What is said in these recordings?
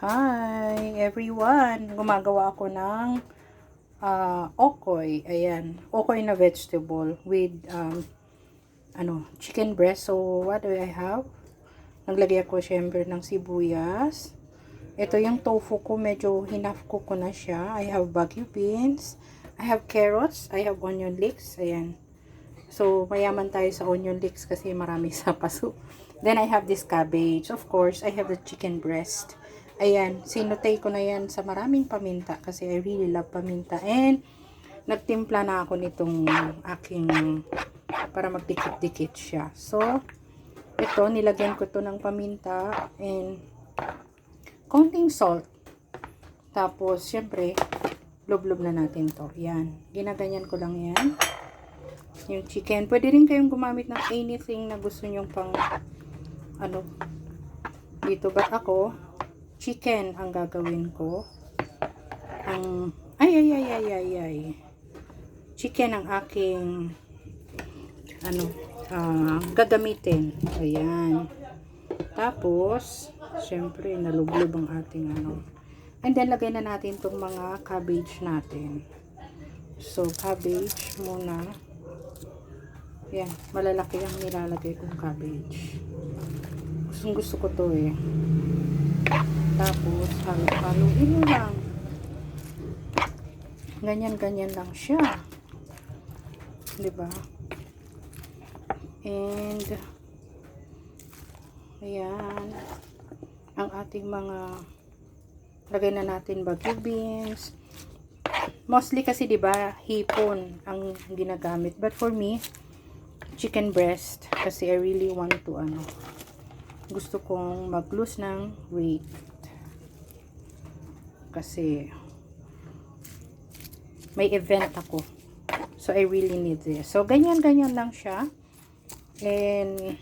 Hi everyone! Gumagawa ako ng okoy. Ayan, okoy na vegetable with chicken breast. So, what do I have? Naglagay ako syempre ng sibuyas. Ito yung tofu ko, medyo hinafko ko na siya. I have bagu beans. I have carrots. I have onion leeks. Ayan. So, mayaman tayo sa onion leeks kasi marami sa paso. Then, I have this cabbage. Of course, I have the chicken breast. Ayan, sinutay ko na yan sa maraming paminta kasi I really love paminta. And, nagtimpla na ako nitong aking para magdikit-dikit siya. So, ito, nilagyan ko to ng paminta and konting salt. Tapos, syempre, lublob na natin to. Yan, ginaganyan ko lang yan. Yung chicken, pwede rin kayong gumamit ng anything na gusto nyong pang dito. But ako, chicken ang gagawin ko. Ang chicken ang aking gagamitin. Ayan. Tapos, syempre nalublob ang ating And then lagay na natin tong mga cabbage natin. So, cabbage muna. Yan, malalaki ang nilalagay kong cabbage. Gusto ko to eh. Tapos, halo-haloin mo lang. Ganyan-ganyan lang siya. Diba? And, ayan. Ang ating mga, lagay na natin bagu beans. Mostly kasi, diba, hipon ang ginagamit. But for me, chicken breast. Kasi I really want to, gusto kong mag-lose ng weight. Kasi may event ako. So, I really need this. So, ganyan-ganyan lang siya. And,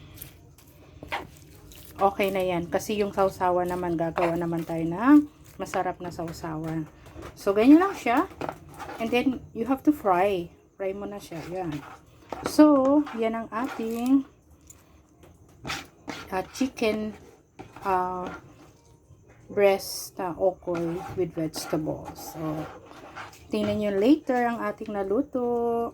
okay na yan. Kasi yung sausawan naman, gagawa naman tayo ng masarap na sausawan. So, ganyan lang siya. And then, you have to fry. Fry mo na siya. Yan. So, yan ang ating chicken breast na okoy with vegetables. So, tingnan nyo later ang ating naluto.